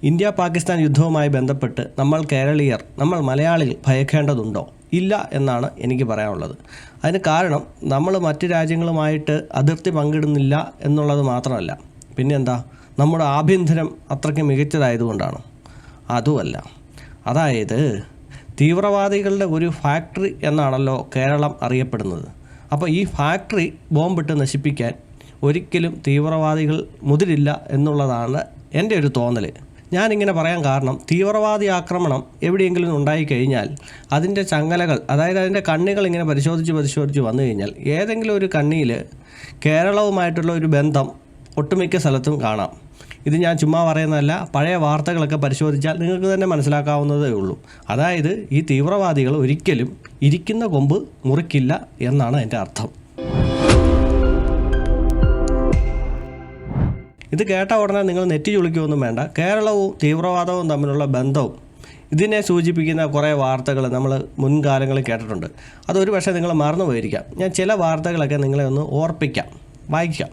India Pakistan യുദ്ധവുമായി ബന്ധപ്പെട്ട് നമ്മൾ കേരളീയർ, നമ്മൾ മലയാളികൾ ഭയക്കേണ്ടതുണ്ടോ? ഇല്ല എന്നാണ് എനിക്ക് പറയാനുള്ളത്. അതിന് കാരണം നമ്മൾ മറ്റ് രാജ്യങ്ങളുമായിട്ട് അതിർത്തി പങ്കിടുന്നില്ല എന്നുള്ളത് മാത്രമല്ല, പിന്നെന്താ, നമ്മുടെ ആഭ്യന്തരം അത്രയ്ക്ക് മികച്ചതായതുകൊണ്ടാണ്. അതുമല്ല, അതായത് തീവ്രവാദികളുടെ ഒരു ഫാക്ടറി എന്നാണല്ലോ കേരളം അറിയപ്പെടുന്നത്. അപ്പോൾ ഈ ഫാക്ടറി ബോംബിട്ട് നശിപ്പിക്കാൻ ഒരിക്കലും തീവ്രവാദികൾ മുതിരില്ല എന്നുള്ളതാണ് എൻ്റെ ഒരു തോന്നൽ. ഞാനിങ്ങനെ പറയാൻ കാരണം, തീവ്രവാദി ആക്രമണം എവിടെയെങ്കിലും ഉണ്ടായിക്കഴിഞ്ഞാൽ അതിൻ്റെ ചങ്ങലകൾ, അതായത് അതിൻ്റെ കണ്ണികൾ ഇങ്ങനെ പരിശോധിച്ച് വന്നു കഴിഞ്ഞാൽ ഏതെങ്കിലും ഒരു കണ്ണിയിൽ കേരളവുമായിട്ടുള്ള ഒരു ബന്ധം ഒട്ടുമിക്ക സ്ഥലത്തും കാണാം. ഇത് ഞാൻ ചുമ്മാ പറയുന്നതല്ല, പഴയ വാർത്തകളൊക്കെ പരിശോധിച്ചാൽ നിങ്ങൾക്ക് തന്നെ മനസ്സിലാക്കാവുന്നതേ ഉള്ളൂ. അതായത് ഈ തീവ്രവാദികൾ ഒരിക്കലും ഇരിക്കുന്ന കൊമ്പ് മുറിക്കില്ല എന്നാണ് എൻ്റെ അർത്ഥം. ഇത് കേട്ട ഉടനെ നിങ്ങൾ നെറ്റി ചുളിക്കുകയൊന്നും വേണ്ട. കേരളവും തീവ്രവാദവും തമ്മിലുള്ള ബന്ധവും ഇതിനെ സൂചിപ്പിക്കുന്ന കുറേ വാർത്തകൾ നമ്മൾ മുൻകാലങ്ങളിൽ കേട്ടിട്ടുണ്ട്. അതൊരു പക്ഷേ നിങ്ങൾ മറന്നു പോയിരിക്കാം. ഞാൻ ചില വാർത്തകളൊക്കെ നിങ്ങളെ ഒന്ന് ഓർപ്പിക്കാം, വായിക്കാം.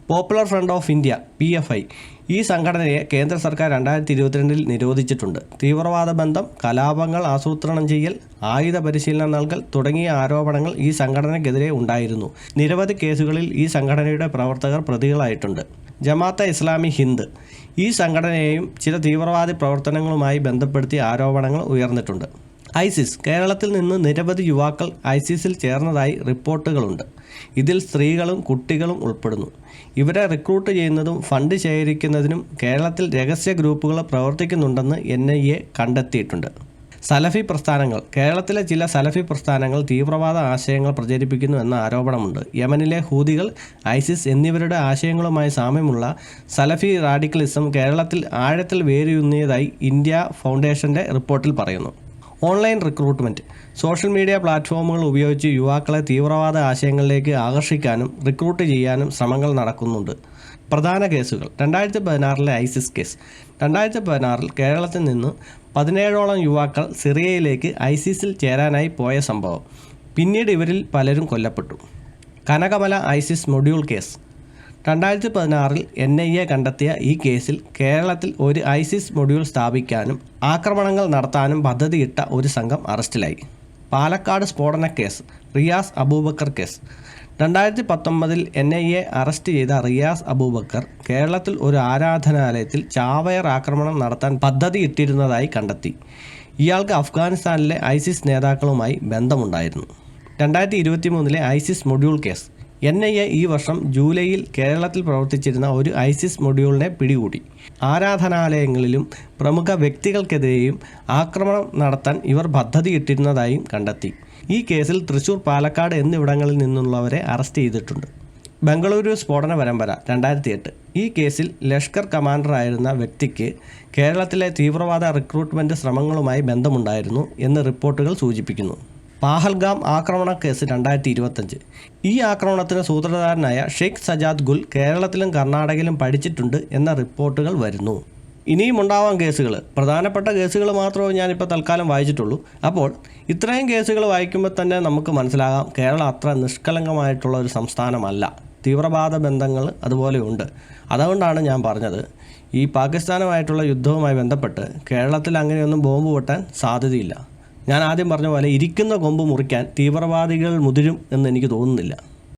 Popular front of India (PFI) ഈ സംഘടനയെ കേന്ദ്ര സർക്കാർ 2022 നിരോധിച്ചിട്ടുണ്ട്. തീവ്രവാദ ബന്ധം, കലാപങ്ങൾ ആസൂത്രണം ചെയ്യൽ, ആയുധ പരിശീലനം നൽകൽ തുടങ്ങിയ ആരോപണങ്ങൾ ഈ സംഘടനയ്ക്കെതിരെ ഉണ്ടായിരുന്നു. നിരവധി കേസുകളിൽ ഈ സംഘടനയുടെ പ്രവർത്തകർ പ്രതികളായിട്ടുണ്ട്. ജമാഅത്തെ ഇസ്ലാമി ഹിന്ദ് ഈ സംഘടനയെയും ചില തീവ്രവാദി പ്രവർത്തനങ്ങളുമായി ബന്ധപ്പെടുത്തിയ ആരോപണങ്ങൾ ഉയർന്നിട്ടുണ്ട്. ഐസിസ് കേരളത്തിൽ നിന്ന് നിരവധി യുവാക്കൾ ഐസിസിൽ ചേർന്നതായി റിപ്പോർട്ടുകളുണ്ട്. ഇതിൽ സ്ത്രീകളും കുട്ടികളും ഉൾപ്പെടുന്നു. ഇവരെ റിക്രൂട്ട് ചെയ്യുന്നതും ഫണ്ട് ശേഖരിക്കുന്നതിനും കേരളത്തിൽ രഹസ്യ ഗ്രൂപ്പുകൾ പ്രവർത്തിക്കുന്നുണ്ടെന്ന് NIA കണ്ടെത്തിയിട്ടുണ്ട്. സലഫി പ്രസ്ഥാനങ്ങൾ കേരളത്തിലെ ചില സലഫി പ്രസ്ഥാനങ്ങൾ തീവ്രവാദ ആശയങ്ങൾ പ്രചരിപ്പിക്കുന്നു എന്ന ആരോപണമുണ്ട്. യമനിലെ ഹൂതികൾ, ഐസിസ് എന്നിവരുടെ ആശയങ്ങളുമായി സാമ്യമുള്ള സലഫി റാഡിക്കലിസം കേരളത്തിൽ ആഴത്തിൽ വേരൂന്നിയതായി ഇന്ത്യ ഫൗണ്ടേഷൻ്റെ റിപ്പോർട്ടിൽ പറയുന്നു. ഓൺലൈൻ റിക്രൂട്ട്മെൻറ്റ് സോഷ്യൽ മീഡിയ പ്ലാറ്റ്ഫോമുകൾ ഉപയോഗിച്ച് യുവാക്കളെ തീവ്രവാദ ആശയങ്ങളിലേക്ക് ആകർഷിക്കാനും റിക്രൂട്ട് ചെയ്യാനും ശ്രമങ്ങൾ നടക്കുന്നുണ്ട്. പ്രധാന കേസുകൾ: 2016 ഐസിസ് കേസ്. 2016 കേരളത്തിൽ നിന്ന് 17ഓളം യുവാക്കൾ സിറിയയിലേക്ക് ഐസിസിൽ ചേരാനായി പോയ സംഭവം. പിന്നീട് ഇവരിൽ പലരും കൊല്ലപ്പെട്ടു. Kanakamala ISIS module case. 2016 NIA കണ്ടെത്തിയ ഈ കേസിൽ കേരളത്തിൽ ഒരു ഐസിസ് മൊഡ്യൂൾ സ്ഥാപിക്കാനും ആക്രമണങ്ങൾ നടത്താനും പദ്ധതിയിട്ട ഒരു സംഘം അറസ്റ്റിലായി. പാലക്കാട് സ്ഫോടന കേസ്, റിയാസ് അബൂബക്കർ കേസ്. 2019 NIA അറസ്റ്റ് ചെയ്ത റിയാസ് അബൂബക്കർ കേരളത്തിൽ ഒരു ആരാധനാലയത്തിൽ ചാവയർ ആക്രമണം നടത്താൻ പദ്ധതിയിട്ടിരുന്നതായി കണ്ടെത്തി. ഇയാൾക്ക് അഫ്ഗാനിസ്ഥാനിലെ ഐസിസ് നേതാക്കളുമായി ബന്ധമുണ്ടായിരുന്നു. 2023 ഐസിസ് മൊഡ്യൂൾ കേസ്. NIA ഈ വർഷം ജൂലൈയിൽ കേരളത്തിൽ പ്രവർത്തിച്ചിരുന്ന ഒരു ഐസിസ് മൊഡ്യൂളിനെ പിടികൂടി. ആരാധനാലയങ്ങളിലും പ്രമുഖ വ്യക്തികൾക്കെതിരെയും ആക്രമണം നടത്താൻ ഇവർ പദ്ധതിയിട്ടിരുന്നതായും കണ്ടെത്തി. ഈ കേസിൽ തൃശൂർ, പാലക്കാട് എന്നിവിടങ്ങളിൽ നിന്നുള്ളവരെ അറസ്റ്റ് ചെയ്തിട്ടുണ്ട്. ബംഗളൂരു സ്ഫോടന പരമ്പര 2008. ഈ കേസിൽ ലഷ്കർ കമാൻഡറായിരുന്ന വ്യക്തിക്ക് കേരളത്തിലെ തീവ്രവാദ റിക്രൂട്ട്മെൻറ്റ് ശ്രമങ്ങളുമായി ബന്ധമുണ്ടായിരുന്നു എന്ന് റിപ്പോർട്ടുകൾ സൂചിപ്പിക്കുന്നു. പാഹൽഗാം ആക്രമണ കേസ് 2025. ഈ ആക്രമണത്തിന് സൂത്രധാരനായ ഷെയ്ഖ് സജാദ് ഗുൽ കേരളത്തിലും കർണാടകയിലും പഠിച്ചിട്ടുണ്ട് എന്ന റിപ്പോർട്ടുകൾ വരുന്നു. ഇനിയും ഉണ്ടാവാൻ കേസുകൾ. പ്രധാനപ്പെട്ട കേസുകൾ മാത്രമേ ഞാനിപ്പോൾ തൽക്കാലം വായിച്ചിട്ടുള്ളൂ. അപ്പോൾ ഇത്രയും കേസുകൾ വായിക്കുമ്പോൾ തന്നെ നമുക്ക് മനസ്സിലാകാം, കേരളം അത്ര നിഷ്കളങ്കമായിട്ടുള്ള ഒരു സംസ്ഥാനമല്ല. തീവ്രവാദ ബന്ധങ്ങൾ അതുപോലെ ഉണ്ട്. അതുകൊണ്ടാണ് ഞാൻ പറഞ്ഞത്, ഈ പാകിസ്ഥാനുമായിട്ടുള്ള യുദ്ധവുമായി ബന്ധപ്പെട്ട് കേരളത്തിൽ അങ്ങനെയൊന്നും ബോംബ് പൊട്ടാൻ സാധ്യതയില്ല. ഞാൻ ആദ്യം പറഞ്ഞ പോലെ ഇരിക്കുന്ന കൊമ്പ് മുറിക്കാൻ തീവ്രവാദികൾ മുതിരും എന്ന് എനിക്ക് തോന്നുന്നില്ല.